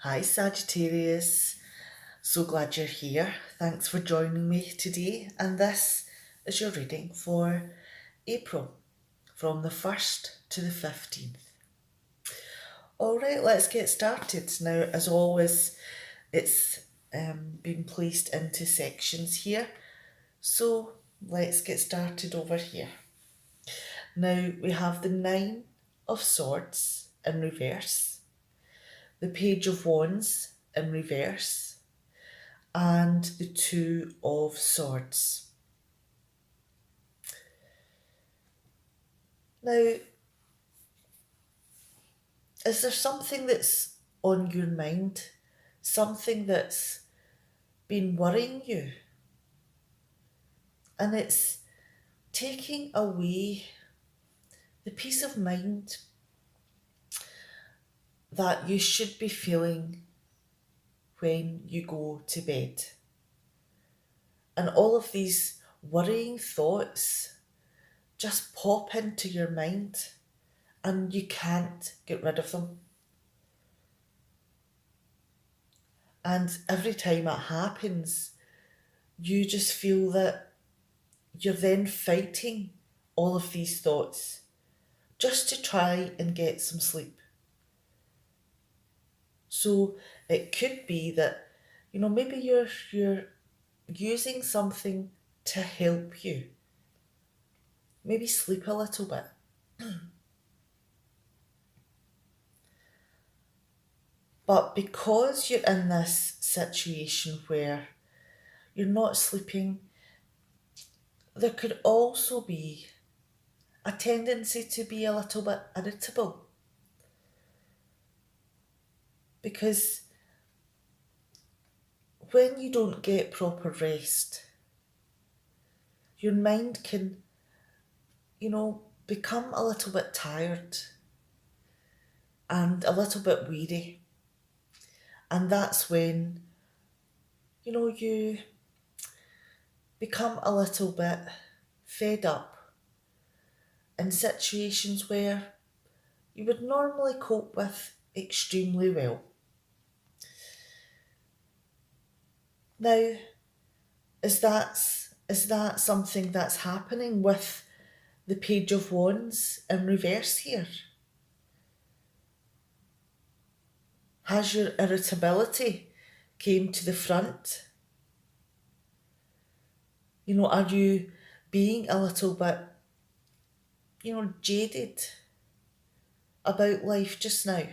Hi Sagittarius, so glad you're here. Thanks for joining me today, and this is your reading for April from the 1st to the 15th. Alright, let's get started. Now, as always, it's been placed into sections here, so let's get started over here. Now, we have the Nine of Swords in reverse, the Page of Wands in reverse, and the Two of Swords. Now, is there something that's on your mind? Something that's been worrying you? And it's taking away the peace of mind that you should be feeling when you go to bed. And all of these worrying thoughts just pop into your mind and you can't get rid of them. And every time it happens, you just feel that you're then fighting all of these thoughts just to try and get some sleep. So it could be that, maybe you're using something to help you. Maybe sleep a little bit. But because you're in this situation where you're not sleeping, there could also be a tendency to be a little bit irritable. Because when you don't get proper rest, your mind can, become a little bit tired and a little bit weary. And that's when, you become a little bit fed up in situations where you would normally cope with extremely well. Now, is that something that's happening with the Page of Wands in reverse here? Has your irritability came to the front? Are you being a little bit, jaded about life just now?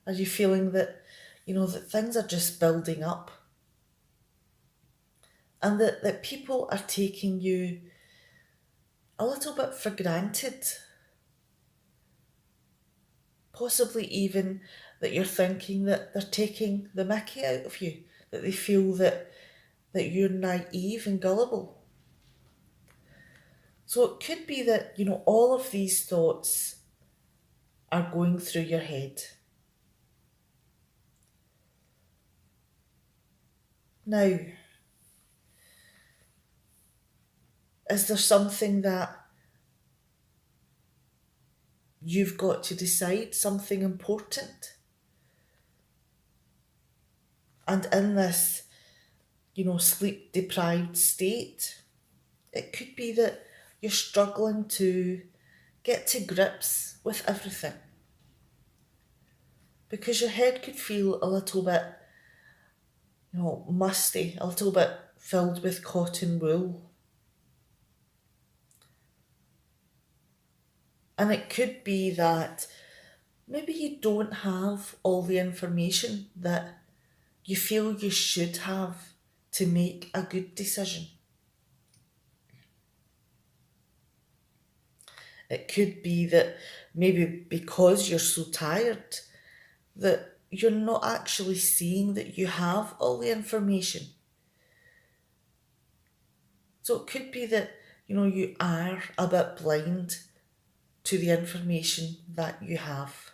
Are you feeling that, that things are just building up? And that people are taking you a little bit for granted? Possibly even that you're thinking that they're taking the mickey out of you, that they feel that you're naive and gullible. So it could be that, all of these thoughts are going through your head. Now, is there something that you've got to decide, something important? And in this, sleep deprived state, it could be that you're struggling to get to grips with everything. Because your head could feel a little bit, musty, a little bit filled with cotton wool. And it could be that maybe you don't have all the information that you feel you should have to make a good decision. It could be that maybe because you're so tired that you're not actually seeing that you have all the information. So it could be that, you are a bit blind to the information that you have.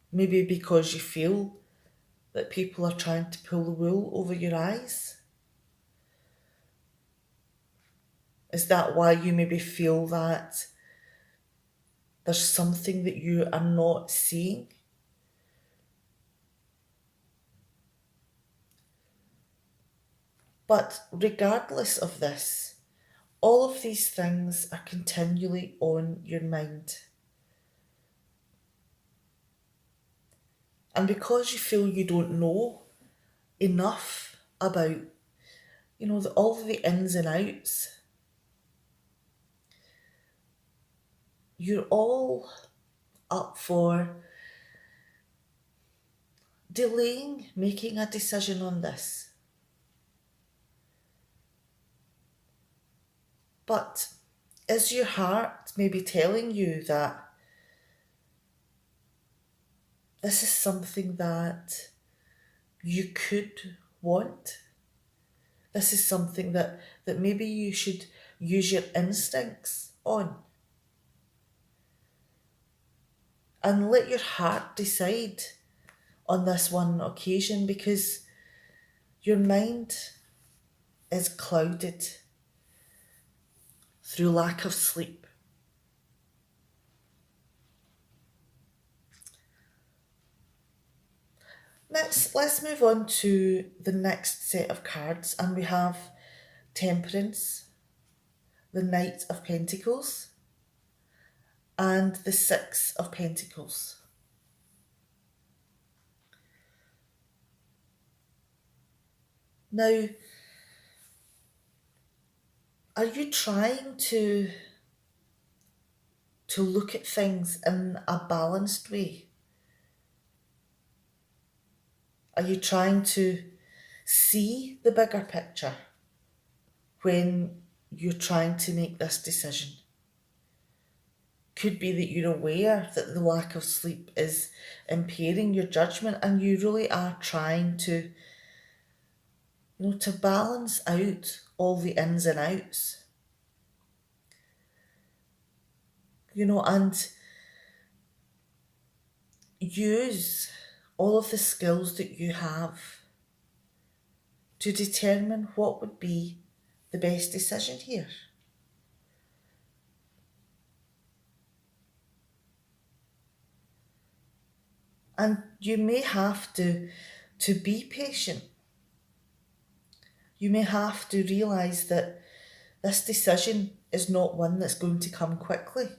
Maybe because you feel that people are trying to pull the wool over your eyes. Is that why you maybe feel that there's something that you are not seeing? But regardless of this, all of these things are continually on your mind. And because you feel you don't know enough about, all of the ins and outs, you're all up for delaying making a decision on this. But is your heart maybe telling you that this is something that you could want? This is something that maybe you should use your instincts on. And let your heart decide on this one occasion, because your mind is clouded through lack of sleep. Let's move on to the next set of cards, and we have Temperance, the Knight of Pentacles, and the Six of Pentacles. Now, are you trying to look at things in a balanced way? Are you trying to see the bigger picture when you're trying to make this decision? Could be that you're aware that the lack of sleep is impairing your judgment, and you really are trying to, to balance out all the ins and outs. And use all of the skills that you have to determine what would be the best decision here. And you may have to be patient. You may have to realise that this decision is not one that's going to come quickly.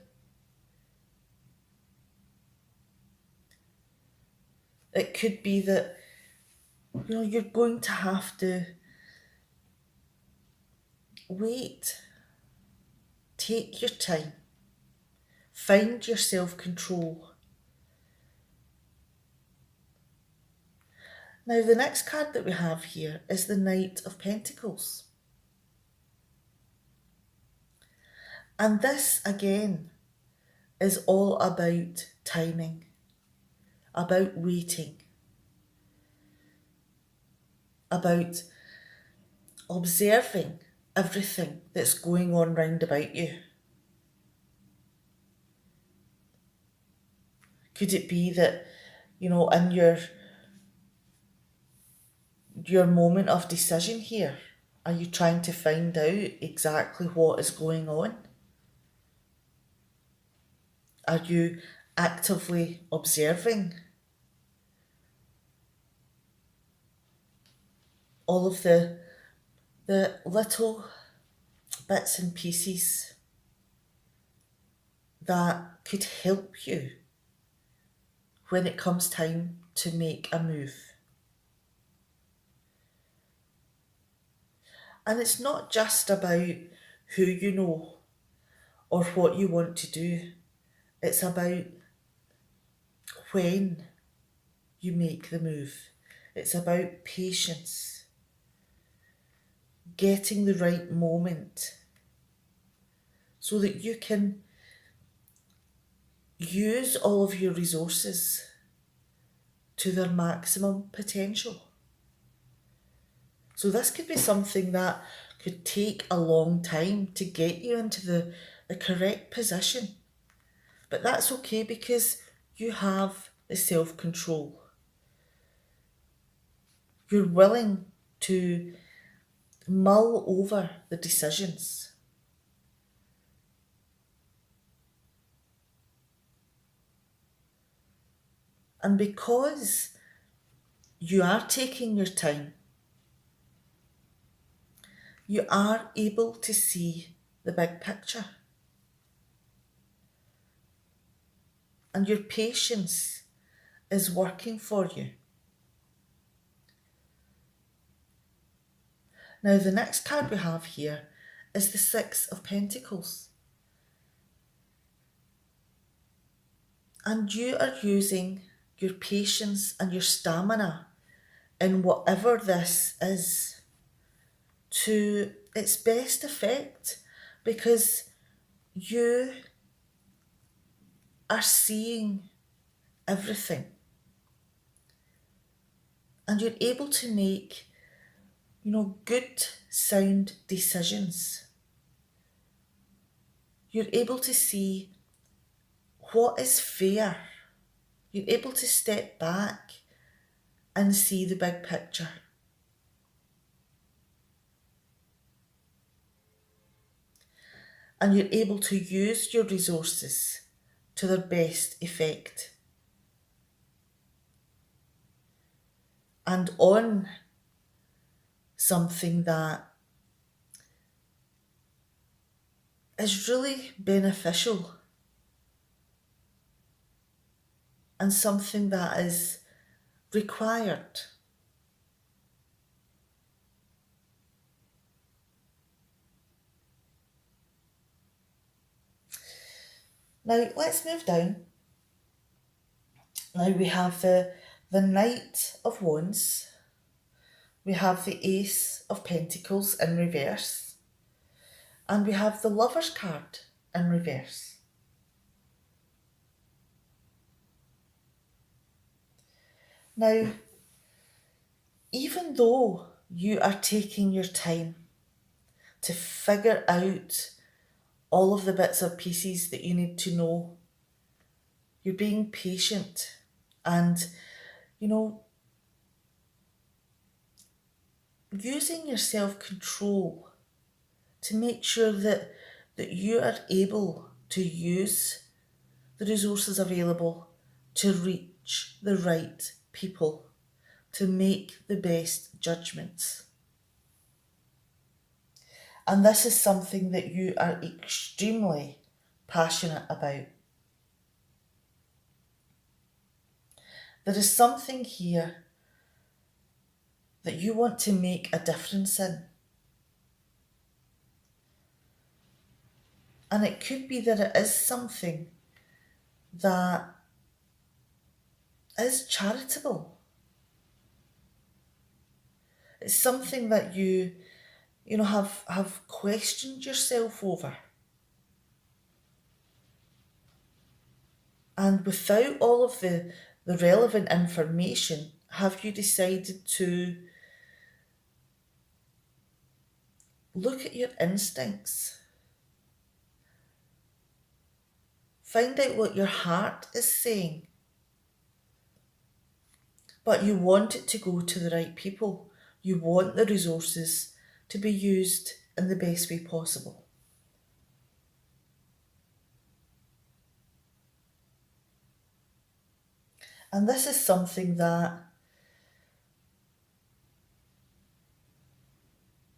It could be that, you're going to have to wait, take your time, find your self-control. Now, the next card that we have here is the Knight of Pentacles. And this, again, is all about timing, about waiting, about observing everything that's going on round about you. Could it be that, in your moment of decision here, are you trying to find out exactly what is going on? Are you actively observing all of the little bits and pieces that could help you when it comes time to make a move? And it's not just about who you know or what you want to do. It's about when you make the move. It's about patience, getting the right moment so that you can use all of your resources to their maximum potential. So this could be something that could take a long time to get you into the correct position. But that's okay, because you have the self-control. You're willing to mull over the decisions. And because you are taking your time, You are able to see the big picture. And your patience is working for you. Now, the next card we have here is the Six of Pentacles. And you are using your patience and your stamina in whatever this is to its best effect, because you are seeing everything and you're able to make, good sound decisions. You're able to see what is fair. You're able to step back and see the big picture. And you're able to use your resources to their best effect. And on something that is really beneficial and something that is required. Now let's move down. Now we have the Knight of Wands. We have the Ace of Pentacles in reverse. And we have the Lover's card in reverse. Now, even though you are taking your time to figure out all of the bits or pieces that you need to know, you're being patient and, using your self-control to make sure that you are able to use the resources available to reach the right people, to make the best judgments. And this is something that you are extremely passionate about. There is something here that you want to make a difference in. And it could be that it is something that is charitable. It's something that you have questioned yourself over. And without all of the relevant information, have you decided to look at your instincts? Find out what your heart is saying. But you want it to go to the right people. You want the resources to be used in the best way possible. And this is something that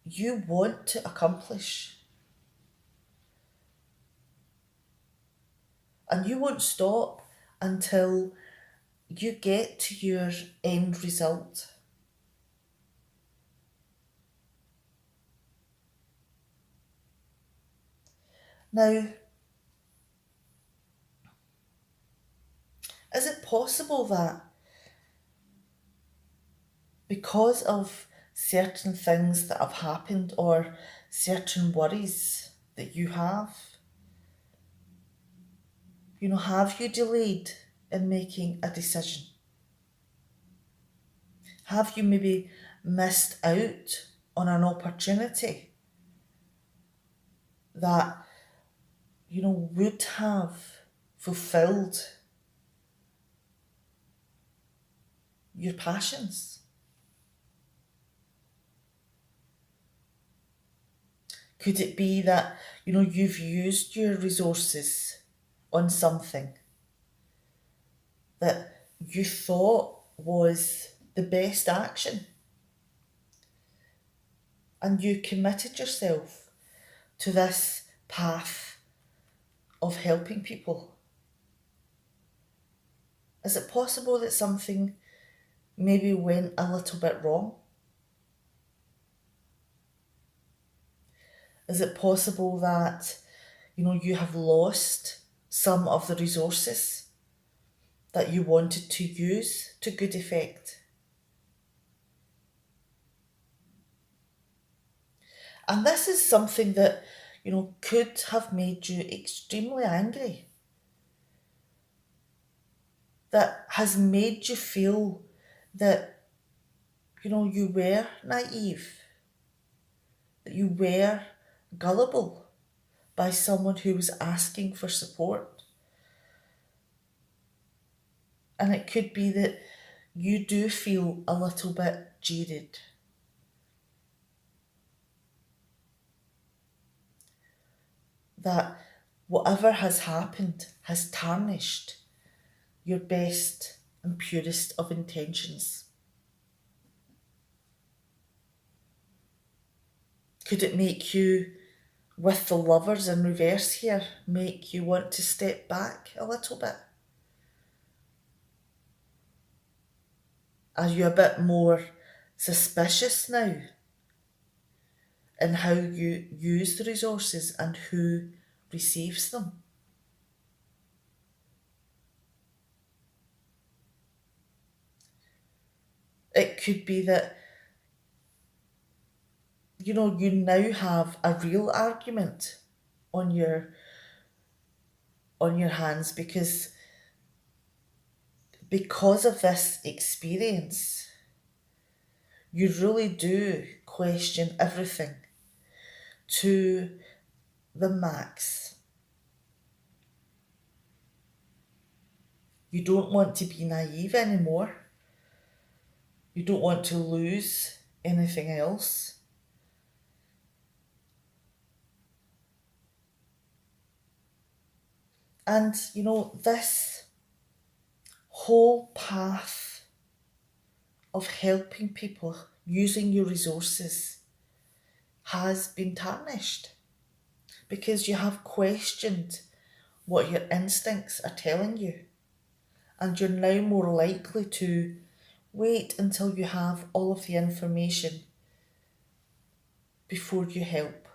you want to accomplish. And you won't stop until you get to your end result. Now, is it possible that because of certain things that have happened or certain worries that you have you delayed in making a decision? Have you maybe missed out on an opportunity that, would have fulfilled your passions? Could it be that, you've used your resources on something that you thought was the best action, and you committed yourself to this path of helping people. Is it possible that something maybe went a little bit wrong? Is it possible that, you have lost some of the resources that you wanted to use to good effect? And this is something that, could have made you extremely angry, that has made you feel that, you were naive, that you were gullible by someone who was asking for support. And it could be that you do feel a little bit jaded. That whatever has happened has tarnished your best and purest of intentions. Could it make you, with the Lovers in reverse here, make you want to step back a little bit? Are you a bit more suspicious now in how you use the resources and who receives them? It could be that, you now have a real argument on your hands because of this experience. You really do question everything to the max. You don't want to be naive anymore. You don't want to lose anything else. And, this whole path of helping people using your resources has been tarnished because you have questioned what your instincts are telling you, and you're now more likely to wait until you have all of the information before you help.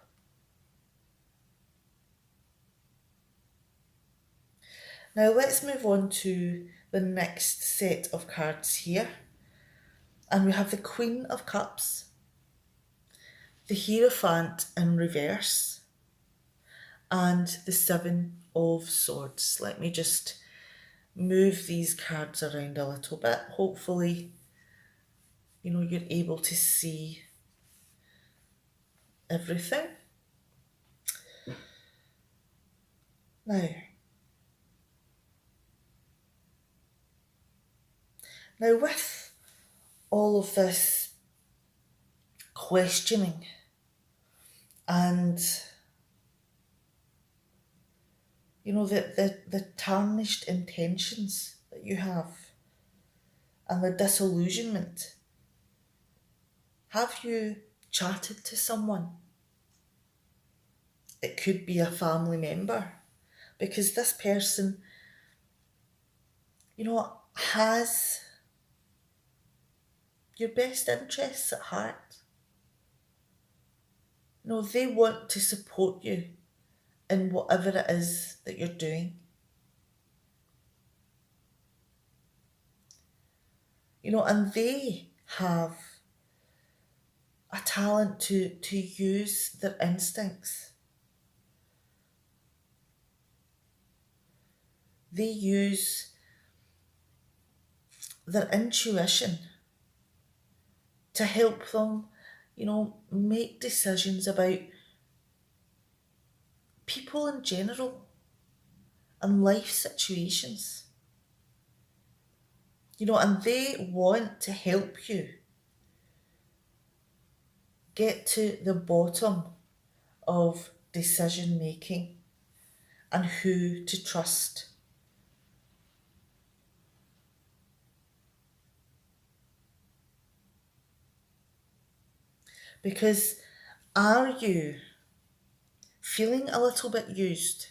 Now let's move on to the next set of cards here. And we have the Queen of Cups, the Hierophant in reverse, and the Seven of Swords. Let me just move these cards around a little bit. Hopefully, you're able to see everything. Now with all of this questioning and the tarnished intentions that you have and the disillusionment, have you chatted to someone? It could be a family member, because this person, has your best interests at heart. They want to support you in whatever it is that you're doing. And they have a talent to use their instincts. They use their intuition to help them, make decisions about people in general and life situations. And they want to help you get to the bottom of decision making and who to trust. Because Are you feeling a little bit used?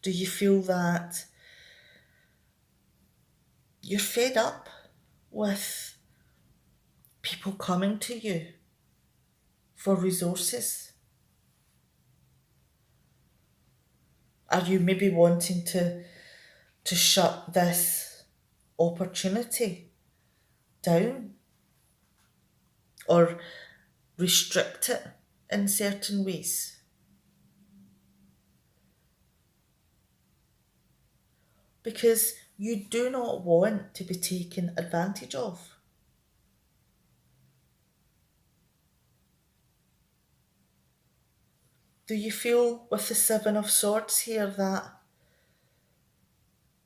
Do you feel that you're fed up with people coming to you for resources? Are you maybe wanting to shut this opportunity down or restrict it in certain ways? Because you do not want to be taken advantage of. Do you feel with the Seven of Swords here that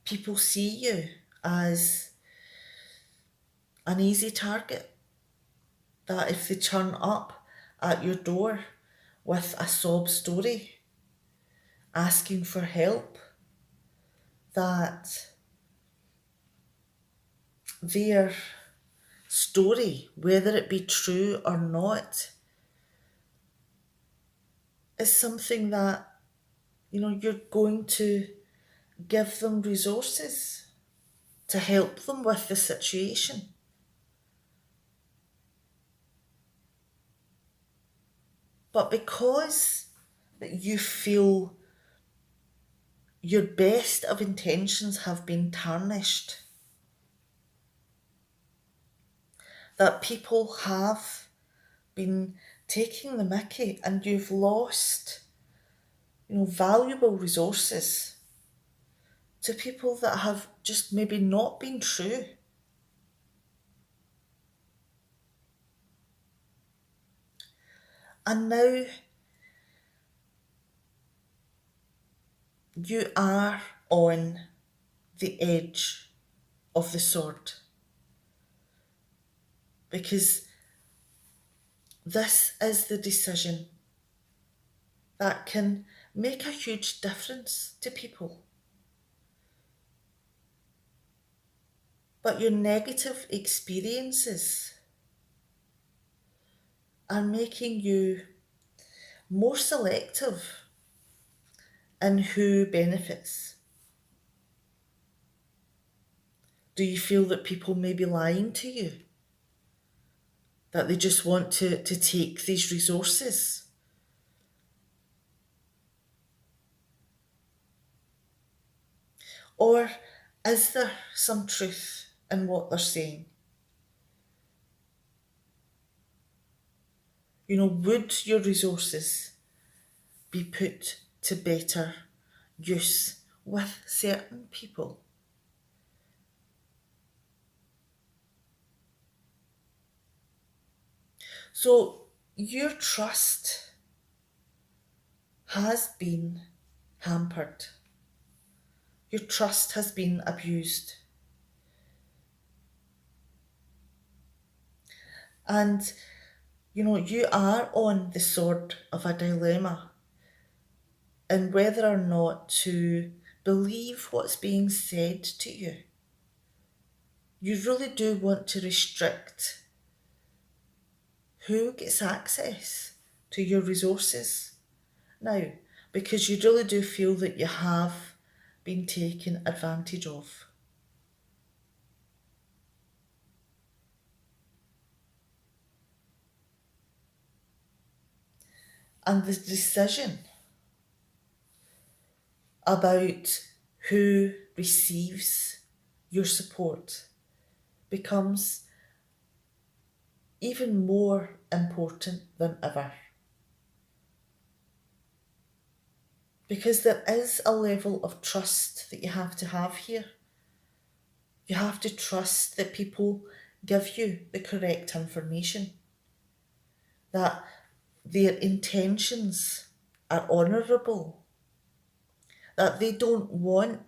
people see you as an easy target? That if they turn up at your door with a sob story, asking for help, that their story, whether it be true or not, is something that, you're going to give them resources to help them with the situation. But because you feel your best of intentions have been tarnished, that people have been taking the mickey and you've lost, valuable resources to people that have just maybe not been true. And now you are on the edge of the sword, because this is the decision that can make a huge difference to people. But your negative experiences are making you more selective in who benefits. Do you feel that people may be lying to you? That they just want to take these resources? Or is there some truth in what they're saying? Would your resources be put to better use with certain people? So your trust has been hampered. Your trust has been abused. And, you are on the sword of a dilemma in whether or not to believe what's being said to you. You really do want to restrict who gets access to your resources now, because you really do feel that you have been taken advantage of. And the decision about who receives your support becomes even more important than ever. Because there is a level of trust that you have to have here. You have to trust that people give you the correct information, that their intentions are honourable, that they don't want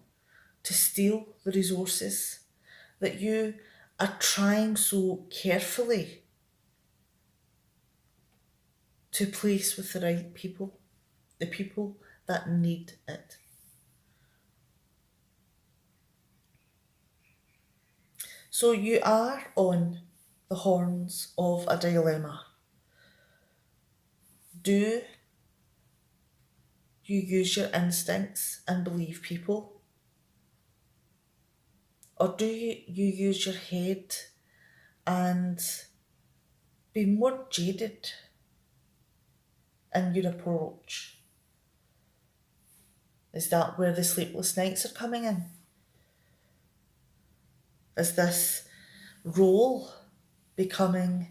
to steal the resources, that you are trying so carefully to place with the right people, the people that need it. So you are on the horns of a dilemma. Do you use your instincts and believe people? Or do you use your head and be more jaded in your approach? Is that where the sleepless nights are coming in? Is this role becoming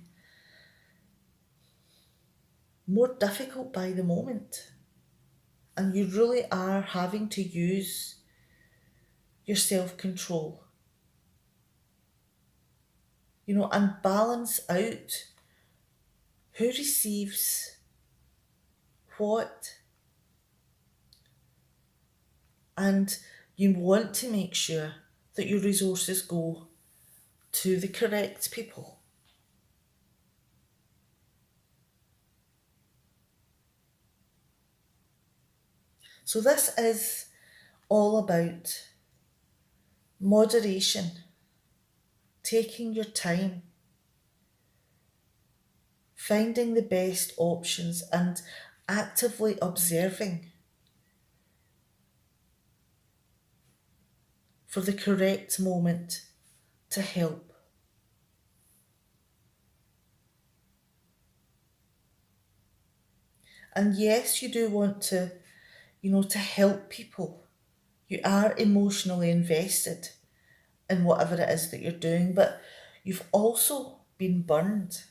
more difficult by the moment? And you really are having to use your self-control, and balance out who receives what. And you want to make sure that your resources go to the correct people. So this is all about moderation, taking your time, finding the best options and actively observing for the correct moment to help. And yes, you do want to help people. You are emotionally invested in whatever it is that you're doing, but you've also been burned.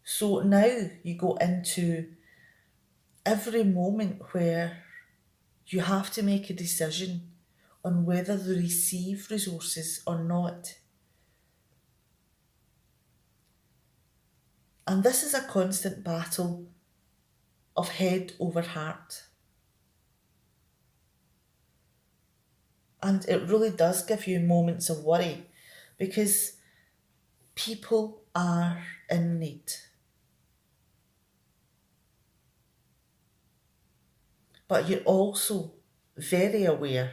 So now you go into every moment where you have to make a decision on whether to receive resources or not. And this is a constant battle of head over heart. And it really does give you moments of worry because people are in need. But you're also very aware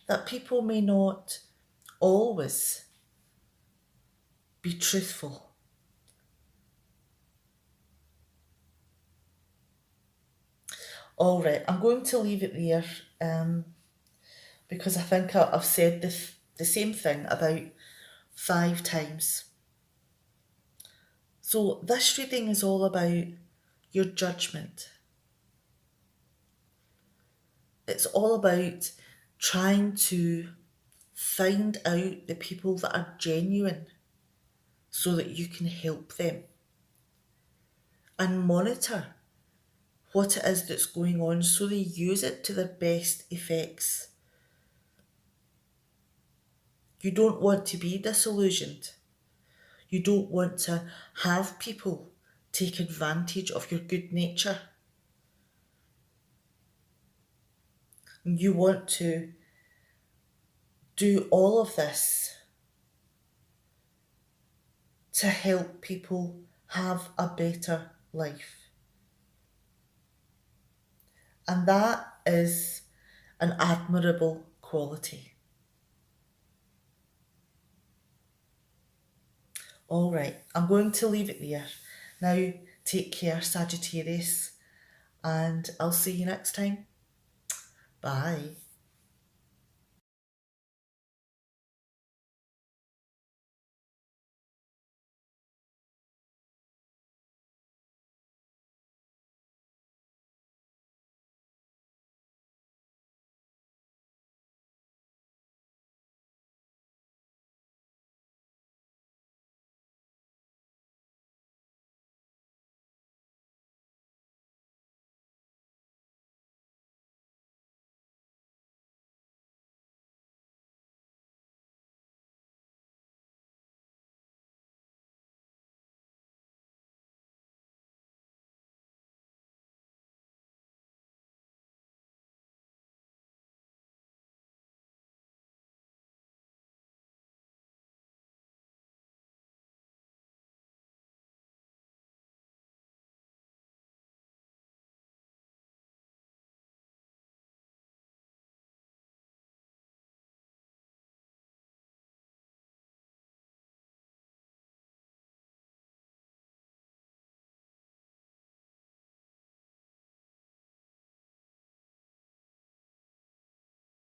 that people may not always be truthful. All right, I'm going to leave it there because I think I've said the same thing about 5 times. So this reading is all about your judgment. It's all about trying to find out the people that are genuine so that you can help them and monitor what it is that's going on so they use it to their best effects. You don't want to be disillusioned. You don't want to have people take advantage of your good nature. You want to do all of this to help people have a better life. And that is an admirable quality. All right, I'm going to leave it there. Now, take care, Sagittarius, and I'll see you next time. Bye.